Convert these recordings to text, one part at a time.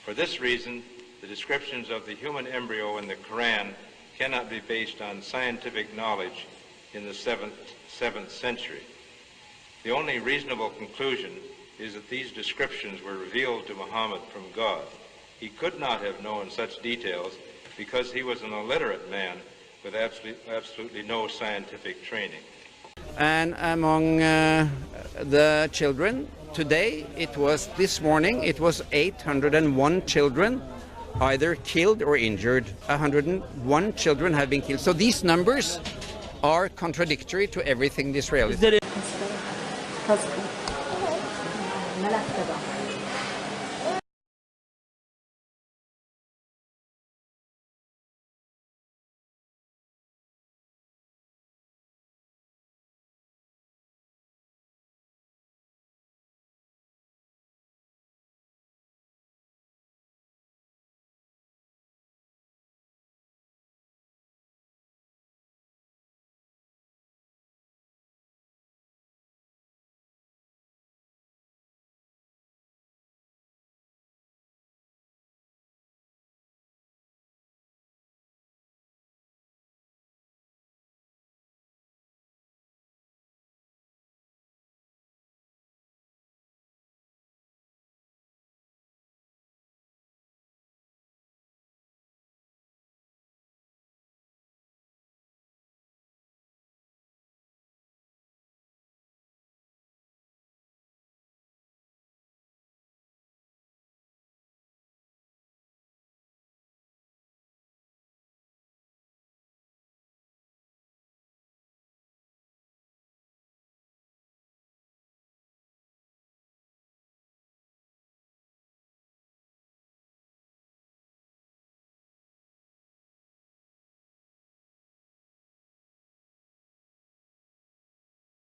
For this reason, the descriptions of the human embryo in the Quran cannot be based on scientific knowledge in the 7th century. The only reasonable conclusion is that these descriptions were revealed to Muhammad from God. He could not have known such details because he was an illiterate man with absolutely no scientific training. And among the children today, this morning, it was 801 children either killed or injured. 101 children have been killed. So these numbers are contradictory to everything the Israelis do.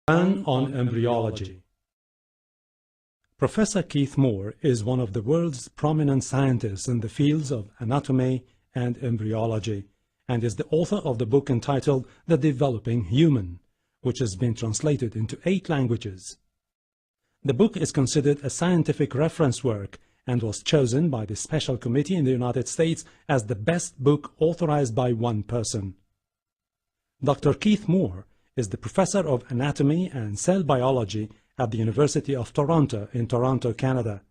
On embryology. Professor Keith Moore is one of the world's prominent scientists in the fields of anatomy and embryology, and is the author of the book entitled The Developing Human, which has been translated into 8 languages. The book is considered a scientific reference work and was chosen by the Special Committee in the United States as the best book authorized by one person. Dr. Keith Moore is the professor of anatomy and cell biology at the University of Toronto in Toronto, Canada.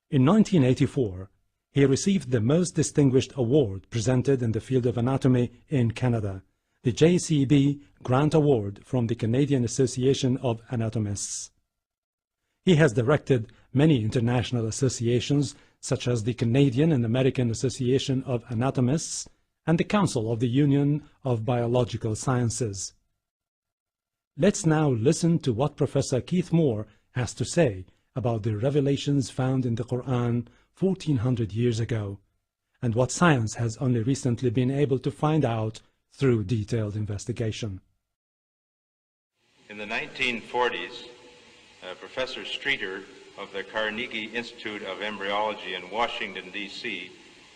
In 1984, he received the most distinguished award presented in the field of anatomy in Canada, the JCB Grant Award from the Canadian Association of Anatomists. He has directed many international associations such as the Canadian and American Association of Anatomists and the Council of the Union of Biological Sciences. Let's now listen to what Professor Keith Moore has to say about the revelations found in the Quran 1400 years ago, and what science has only recently been able to find out through detailed investigation. In the 1940s, Professor Streeter of the Carnegie Institute of Embryology in Washington, D.C.,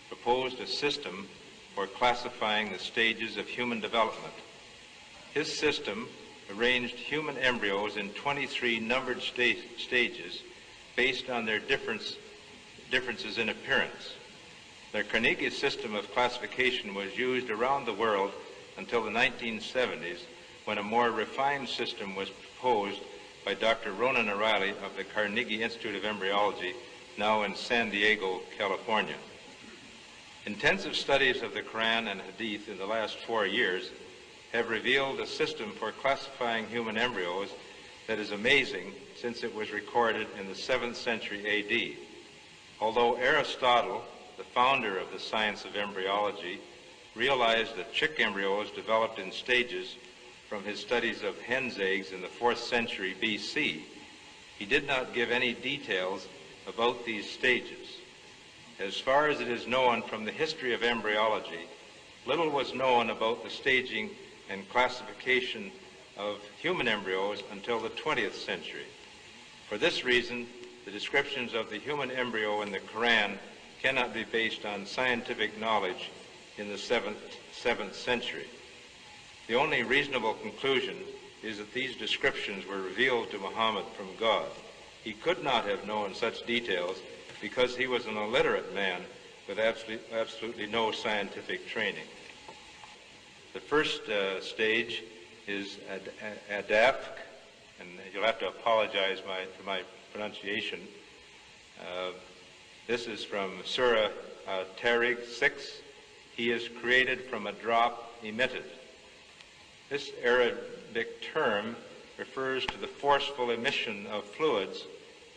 proposed a system for classifying the stages of human development. His system arranged human embryos in 23 numbered stages based on their differences in appearance. The Carnegie system of classification was used around the world until the 1970s, when a more refined system was proposed by Dr. Ronan O'Reilly of the Carnegie Institute of Embryology, now in San Diego, California. Intensive studies of the Quran and Hadith in the last 4 years have revealed a system for classifying human embryos that is amazing, since it was recorded in the 7th century AD. Although Aristotle, the founder of the science of embryology, realized that chick embryos developed in stages from his studies of hen's eggs in the 4th century BC, he did not give any details about these stages. As far as it is known from the history of embryology, little was known about the staging and classification of human embryos until the 20th century. For this reason, the descriptions of the human embryo in the Quran cannot be based on scientific knowledge in the 7th century. The only reasonable conclusion is that these descriptions were revealed to Muhammad from God. He could not have known such details because he was an illiterate man with absolutely no scientific training. The first stage is adapk, and you'll have to apologize for my pronunciation. This is from Surah Tariq 6. He is created from a drop emitted. This Arabic term refers to the forceful emission of fluids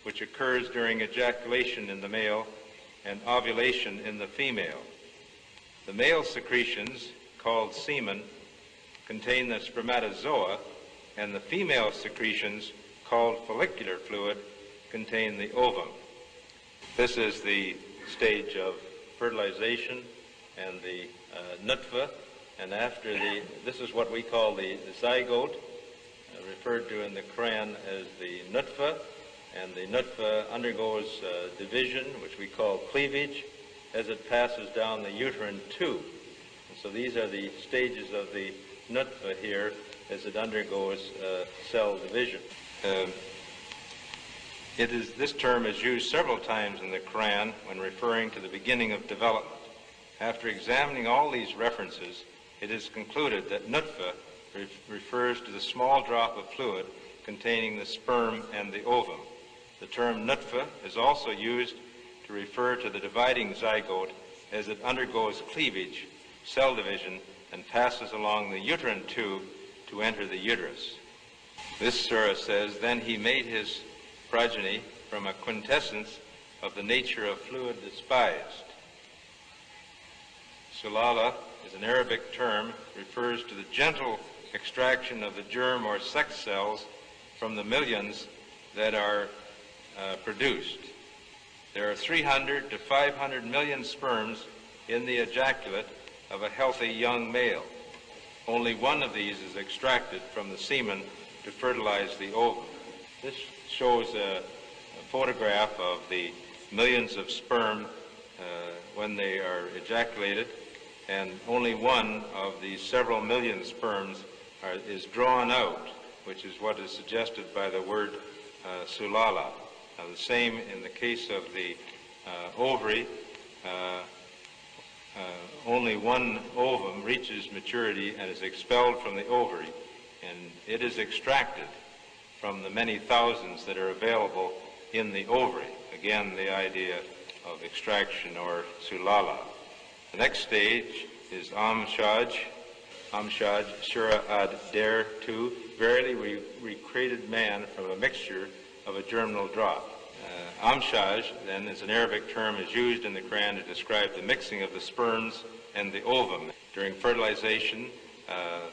which occurs during ejaculation in the male and ovulation in the female. The male secretions, called semen, contain the spermatozoa, and the female secretions, called follicular fluid, contain the ovum. This is the stage of fertilization and the nutfa, and after this is what we call the zygote, referred to in the Quran as the nutfa, and the nutfa undergoes division, which we call cleavage, as it passes down the uterine tube. And so these are the stages of the nutfa here as it undergoes cell division. This term is used several times in the Quran when referring to the beginning of development. After examining all these references, it is concluded that nutfa refers to the small drop of fluid containing the sperm and the ovum. The term nutfa is also used to refer to the dividing zygote as it undergoes cleavage, cell division, and passes along the uterine tube to enter the uterus. This surah says, "Then he made his progeny from a quintessence of the nature of fluid despised." Sulala is an Arabic term, refers to the gentle extraction of the germ or sex cells from the millions that are produced. There are 300 to 500 million sperms in the ejaculate of a healthy young male. Only one of these is extracted from the semen to fertilize the ovum. This shows a photograph of the millions of sperm when they are ejaculated, and only one of these several million sperms is drawn out, which is what is suggested by the word sulala. Now, the same in the case of the ovary. Only one ovum reaches maturity and is expelled from the ovary, and it is extracted from the many thousands that are available in the ovary. Again, the idea of extraction, or sulala. The next stage is Amshaj, Surah Ad-Der 2. Verily, we created man from a mixture of a germinal drop. Amshaj, then, is an Arabic term, is used in the Quran to describe the mixing of the sperms and the ovum. During fertilization,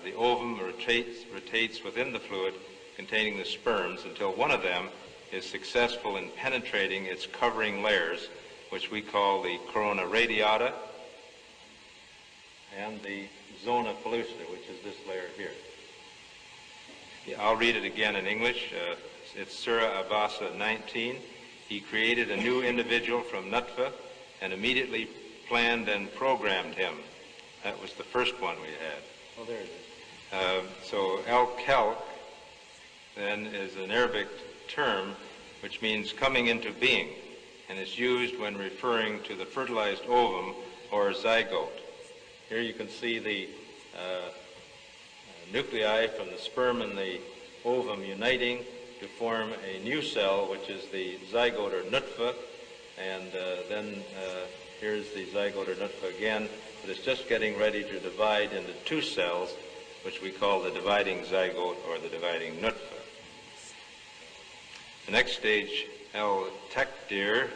the ovum rotates within the fluid containing the sperms until one of them is successful in penetrating its covering layers, which we call the corona radiata and the zona pellucida, which is this layer here. I'll read it again in English. It's Surah Abasa 19. He created a new individual from nutfa and immediately planned and programmed him. That was the first one we had. Oh, there it is. So al-Khalq then is an Arabic term which means coming into being, and is used when referring to the fertilized ovum or zygote. Here you can see the nuclei from the sperm and the ovum uniting to form a new cell, which is the zygote or nutfa, and then here's the zygote or nutfa again, but it's just getting ready to divide into two cells, which we call the dividing zygote or the dividing nutfa. The next stage, al-Takdir,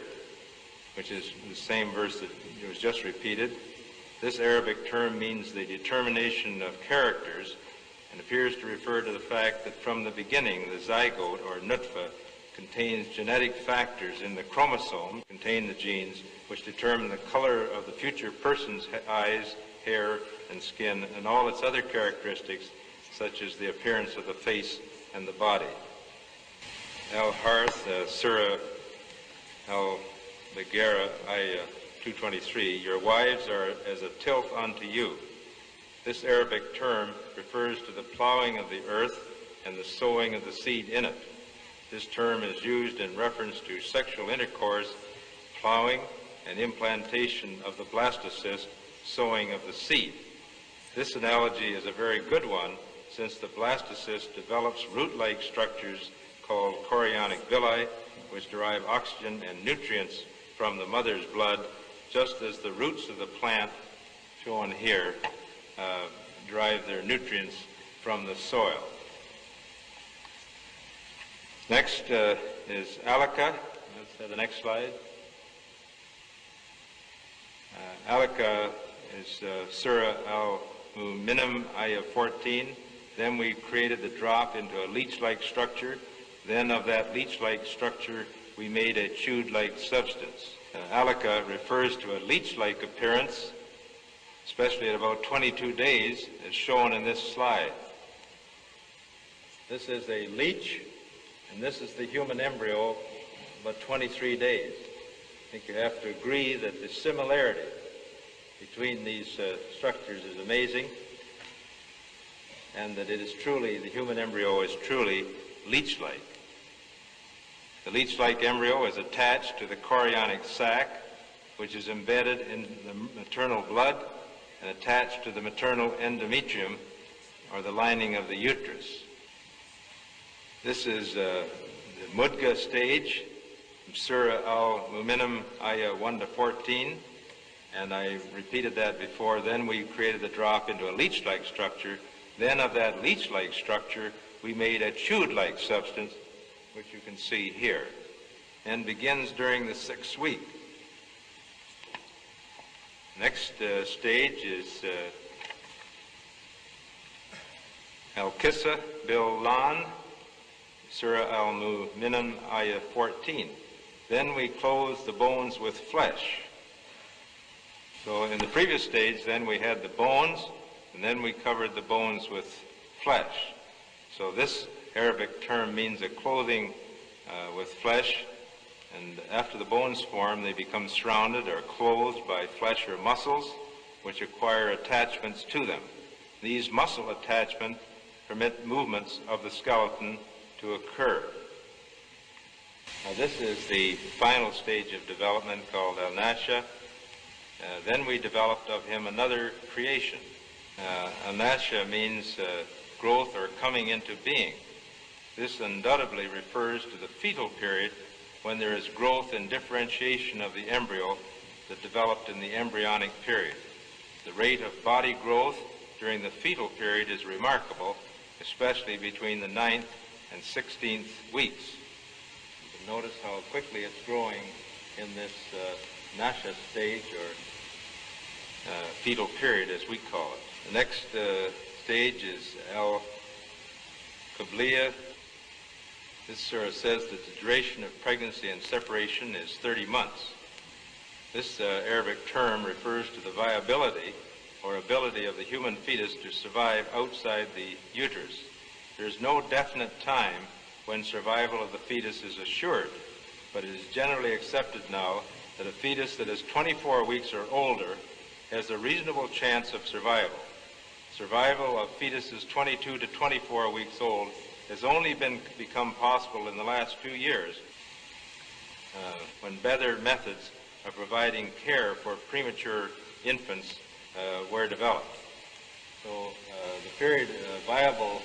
which is the same verse that was just repeated. This Arabic term means the determination of characters, and appears to refer to the fact that from the beginning the zygote or nutfa contains genetic factors in the chromosome, contain the genes which determine the color of the future person's eyes, hair, and skin, and all its other characteristics, such as the appearance of the face and the body. Al-Harth, Surah Al-Bagara, Ayah 223, your wives are as a tilth unto you. This Arabic term refers to the plowing of the earth and the sowing of the seed in it. This term is used in reference to sexual intercourse, plowing and implantation of the blastocyst, sowing of the seed. This analogy is a very good one, since the blastocyst develops root-like structures called chorionic villi, which derive oxygen and nutrients from the mother's blood, just as the roots of the plant, shown here, derive their nutrients from the soil. Next is Alica. Let's have the next slide. Alica is Sura al-Muminum Ayah 14. Then we created the drop into a leech-like structure. Then of that leech-like structure, we made a chewed-like substance. Alica refers to a leech-like appearance, especially at about 22 days, as shown in this slide. This is a leech, and this is the human embryo, about 23 days. I think you have to agree that the similarity between these structures is amazing, and that it is truly, the human embryo is truly leech-like. The leech-like embryo is attached to the chorionic sac, which is embedded in the maternal blood and attached to the maternal endometrium, or the lining of the uterus. This is the Mudga stage, from Surah al-Muminum, Ayah 1 to 14, and I repeated that before. Then we created the drop into a leech-like structure. Then of that leech-like structure, we made a chewed-like substance, which you can see here, and begins during the 6th week. Next stage is Al-Kissa Bil-Lan, Surah Al-Muminum, Ayah 14. Then we close the bones with flesh. So in the previous stage, then we had the bones, and then we covered the bones with flesh. So this Arabic term means a clothing with flesh, and after the bones form, they become surrounded or clothed by flesh or muscles, which acquire attachments to them. These muscle attachments permit movements of the skeleton to occur. Now this is the final stage of development called Al-Nasha. Then we developed of him another creation. Al-Nasha means growth or coming into being. This undoubtedly refers to the fetal period, when there is growth and differentiation of the embryo that developed in the embryonic period. The rate of body growth during the fetal period is remarkable, especially between the 9th and 16th weeks. You can notice how quickly it's growing in this Nasha stage, or fetal period as we call it. The next stage is Al-Qabliya. This surah says that the duration of pregnancy and separation is 30 months. This Arabic term refers to the viability or ability of the human fetus to survive outside the uterus. There is no definite time when survival of the fetus is assured, but it is generally accepted now that a fetus that is 24 weeks or older has a reasonable chance of survival. Survival of fetuses 22 to 24 weeks old has only become possible in the last 2 years, when better methods of providing care for premature infants were developed. So the period viable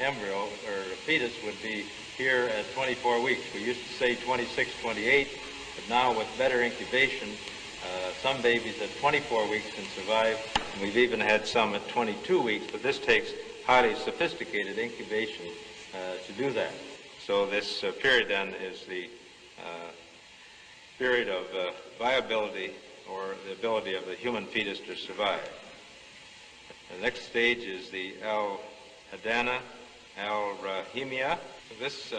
embryo or fetus would be here at 24 weeks. We used to say 26, 28, but now with better incubation, some babies at 24 weeks can survive, and we've even had some at 22 weeks, but this takes highly sophisticated incubation to do that. So this period then is the period of viability, or the ability of the human fetus to survive. The next stage is the Al-Hadana Al-Rahimia. This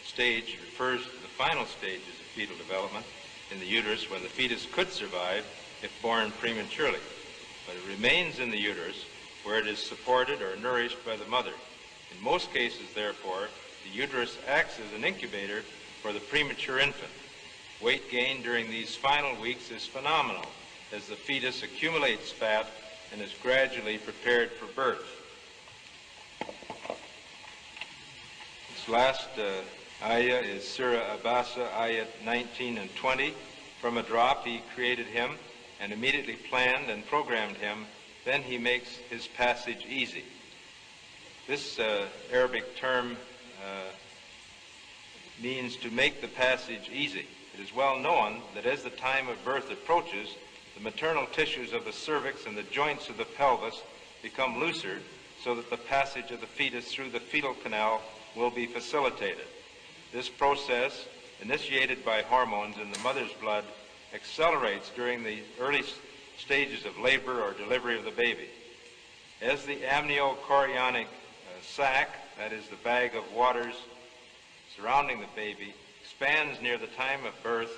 stage refers to the final stages of fetal development in the uterus, when the fetus could survive if born prematurely, but it remains in the uterus where it is supported or nourished by the mother. In most cases, therefore, the uterus acts as an incubator for the premature infant. Weight gain during these final weeks is phenomenal, as the fetus accumulates fat and is gradually prepared for birth. This last ayah is Surah Abasa, ayat 19 and 20. From a drop he created him and immediately planned and programmed him. Then he makes his passage easy. This Arabic term means to make the passage easy. It is well known that as the time of birth approaches, the maternal tissues of the cervix and the joints of the pelvis become looser so that the passage of the fetus through the fetal canal will be facilitated. This process, initiated by hormones in the mother's blood, accelerates during the early stages of labor or delivery of the baby. As the amniochorionic sac, that is the bag of waters surrounding the baby, expands near the time of birth,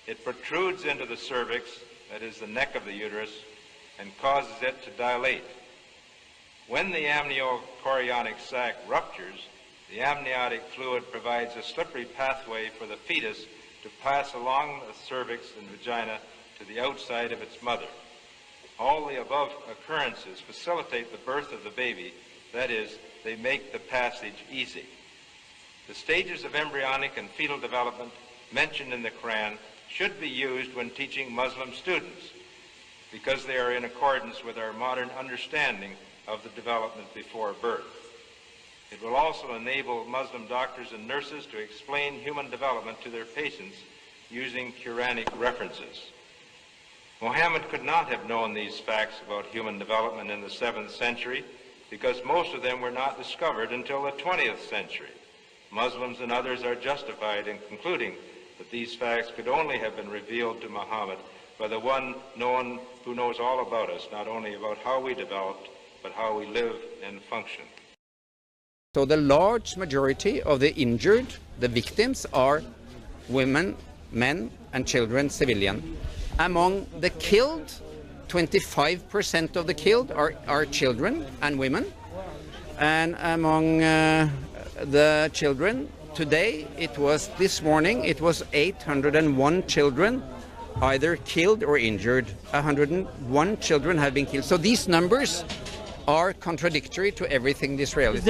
it protrudes into the cervix, that is the neck of the uterus, and causes it to dilate. When the amniochorionic sac ruptures, the amniotic fluid provides a slippery pathway for the fetus to pass along the cervix and vagina to the outside of its mother. All the above occurrences facilitate the birth of the baby, that is, they make the passage easy. The stages of embryonic and fetal development mentioned in the Quran should be used when teaching Muslim students because they are in accordance with our modern understanding of the development before birth. It will also enable Muslim doctors and nurses to explain human development to their patients using Quranic references. Muhammad could not have known these facts about human development in the 7th century because most of them were not discovered until the 20th century. Muslims and others are justified in concluding that these facts could only have been revealed to Muhammad by the one who knows all about us, not only about how we developed, but how we live and function. So the large majority of the injured, the victims, are women, men and children, civilian. Among the killed, 25% of the killed are children and women. And among the children, today, this morning, it was 801 children either killed or injured. 101 children have been killed. So these numbers are contradictory to everything the Israelis.